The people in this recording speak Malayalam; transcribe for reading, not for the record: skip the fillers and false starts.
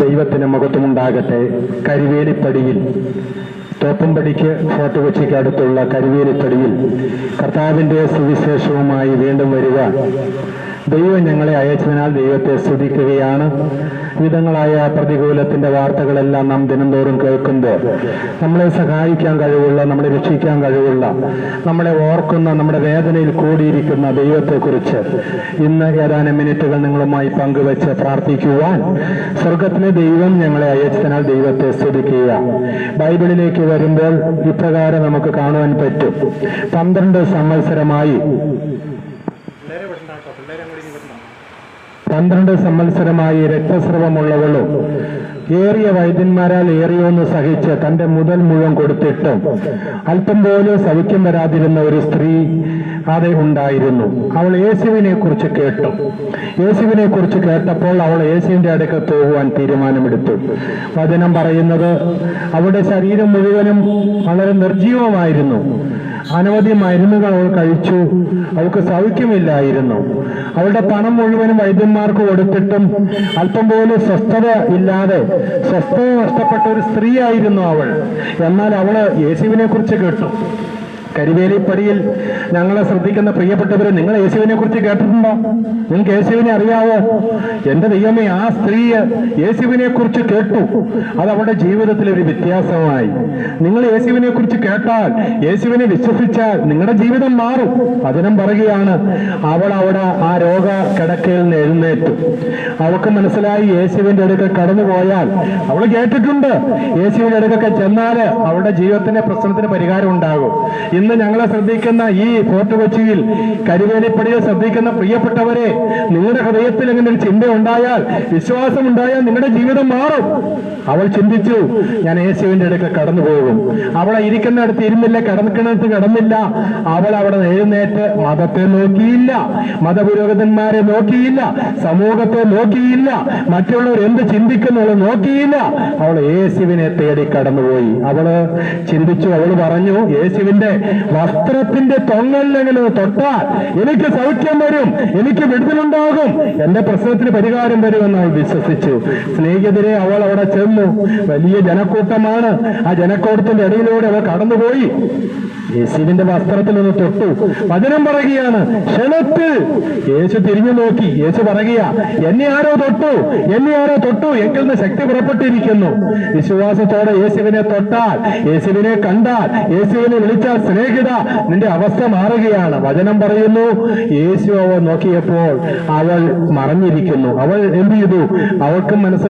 ദൈവത്തിന് മഹത്വമുണ്ടാകട്ടെ. കരിവേലിപ്പടിയിൽ, തോപ്പുംപടിക്ക് ഫോർട്ട് കൊച്ചിക്ക് അടുത്തുള്ള കരിവേലിപ്പടിയിൽ കർത്താവിന്റെ സുവിശേഷവുമായി വീണ്ടും വരിക. ദൈവം ഞങ്ങളെ അയച്ചതിനാൽ ദൈവത്തെ സ്തുതിക്കുകയാണ്. വിധങ്ങളായ പ്രതികൂലത്തിന്റെ വാർത്തകളെല്ലാം നാം ദിനംതോറും കേൾക്കുമ്പോൾ നമ്മളെ സഹായിക്കാൻ കഴിവുള്ള, നമ്മളെ രക്ഷിക്കാൻ കഴിവുള്ള, നമ്മളെ ഓർക്കുന്ന, നമ്മുടെ വേദനയിൽ കൂടിയിരിക്കുന്ന ദൈവത്തെക്കുറിച്ച് ഇന്ന് ഏതാനും മിനിറ്റുകൾ നിങ്ങളുമായി പങ്കുവെച്ച് പ്രാർത്ഥിക്കുവാൻ സ്വർഗത്തിലെ ദൈവം ഞങ്ങളെ അയച്ചതിനാൽ ദൈവത്തെ സ്തുതിക്കുക. ബൈബിളിലേക്ക് വരുമ്പോൾ ഇപ്രകാരം നമുക്ക് കാണുവാൻ പറ്റും. 12 സംവത്സരമായി രക്തസ്രവമുള്ളവളും ഏറിയ വൈദ്യന്മാരാൽ ഏറിയൊന്ന് സഹിച്ച് തന്റെ മുതൽ മുഴുവൻ കൊടുത്തിട്ടും അല്പം പോലും സൗഖ്യം വരാതിരുന്ന ഒരു സ്ത്രീ അവിടെ ഉണ്ടായിരുന്നു. അവൾ യേശുവിനെ കുറിച്ച് കേട്ടു. യേശുവിനെ കുറിച്ച് കേട്ടപ്പോൾ അവൾ യേശുവിന്റെ അടുക്കൽ പോകുവാൻ തീരുമാനമെടുത്തു. വചനം പറയുന്നത് അവളുടെ ശരീരം മുഴുവനും വളരെ നിർജീവമായിരുന്നു. അനവധി മരുന്നുകൾ അവൾ കഴിച്ചു. അവൾക്ക് സൗഖ്യമില്ലായിരുന്നു. അവളുടെ പണം മുഴുവനും വൈദ്യന്മാർക്ക് കൊടുത്തിട്ടും അല്പം പോലും സ്വസ്ഥത ഇല്ലാതെ, സ്വസ്ഥത നഷ്ടപ്പെട്ട ഒരു സ്ത്രീയായിരുന്നു അവൾ. എന്നാൽ അവള് യേശുവിനെ കുറിച്ച് കേട്ടു. കരിവേലിപ്പടിയിൽ ഞങ്ങളെ ശ്രദ്ധിക്കുന്ന പ്രിയപ്പെട്ടവരെ, നിങ്ങൾ യേശുവിനെ കുറിച്ച് കേട്ടിട്ടുണ്ടോ? നിങ്ങൾക്ക് യേശുവിനെ അറിയാവോ? എന്റെ ദൈവമേ, ആ സ്ത്രീ യേശുവിനെ കുറിച്ച് കേട്ടു. അത് അവളുടെ ജീവിതത്തിൽ ഒരു വ്യത്യാസമായി. നിങ്ങൾ യേശുവിനെ കുറിച്ച് കേട്ടാൽ, യേശുവിനെ വിശ്വസിച്ചാൽ നിങ്ങളുടെ ജീവിതം മാറും. വചനം പറയുകയാണ്, അവൾ അവിടെ ആ രോഗ കിടക്കയിൽ നിന്ന് എഴുന്നേറ്റു. അവൾക്ക് മനസ്സിലായി യേശുവിന്റെ അടുക്കൽ കടന്നുപോയാൽ, അവൾ കേട്ടിട്ടുണ്ട് യേശുവിന്റെ അടുക്കൊക്കെ ചെന്നാൽ അവളുടെ ജീവിതത്തിന്റെ പ്രശ്നത്തിന് പരിഹാരം ഉണ്ടാകും. ഇന്ന് ഞങ്ങളെ ശ്രദ്ധിക്കുന്ന ഈ ഫോർട്ട് കൊച്ചിയിൽ കരിവേലിപ്പടിയിൽ ശ്രദ്ധിക്കുന്ന പ്രിയപ്പെട്ടവരെ, നിങ്ങളുടെ ഹൃദയത്തിൽ അങ്ങനെ ഒരു ചിന്ത ഉണ്ടായാൽ, വിശ്വാസം ഉണ്ടായാൽ നിങ്ങളുടെ ജീവിതം മാറും. അവൾ ചിന്തിച്ചു, ഞാൻ യേശുവിന്റെ അടുക്കൽ കടന്നു പോകും. അവളെ ഇരിക്കുന്നിടത്ത് ഇരുന്നില്ല, കിടന്നിടത്ത് കിടന്നില്ല. അവൾ അവിടെ എഴുന്നേറ്റ് മതത്തെ നോക്കിയില്ല, മതപുരോഹിതന്മാരെ നോക്കിയില്ല, സമൂഹത്തെ നോക്കിയില്ല, മറ്റുള്ളവർ എന്ത് ചിന്തിക്കുന്നത് നോക്കിയില്ല. അവൾ യേശുവിനെ തേടി കടന്നുപോയി. അവള് ചിന്തിച്ചു, അവൾ പറഞ്ഞു, യേശുവിന്റെ വസ്ത്രത്തിന്റെ തൊങ്ങല്ലെങ്കിലും തൊട്ടാൽ എനിക്ക് സൗഖ്യം വരും, എനിക്ക് വിടുതലുണ്ടാകും, എന്റെ പ്രശ്നത്തിന് പരിഹാരം വരുമെന്ന് അവൾ വിശ്വസിച്ചു. സ്നേഹിതരെ, അവൾ അവിടെ ചെന്നു. വലിയ ജനക്കൂട്ടമാണ്. ആ ജനക്കൂട്ടത്തിന്റെ ഇടയിലൂടെ അവൾ കടന്നുപോയി. യേശുവിന്റെ വസ്ത്രത്തിൽ ഒന്ന് തൊട്ടു. വചനം പറയുകയാണ്, ക്ഷണത്തിൽ യേശു തിരിഞ്ഞു നോക്കി. യേശു പറയുക, എന്നെ ആരോ തൊട്ടു, എന്നെ ആരോ തൊട്ടു, എങ്കിൽ നിന്ന് ശക്തി പുറപ്പെട്ടിരിക്കുന്നു. വിശ്വാസത്തോടെ യേശുവിനെ തൊട്ടാൽ, യേശുവിനെ കണ്ടാൽ, യേശുവിനെ വിളിച്ചാൽ, സ്നേഹിത, നിന്റെ അവസ്ഥ മാറുകയാണ്. വചനം പറയുന്നു, യേശു അവൾ നോക്കിയപ്പോൾ അവൾ മറഞ്ഞിരിക്കുന്നു. അവൾ എന്ത് ചെയ്തു? അവൾക്ക് മനസ്സിൽ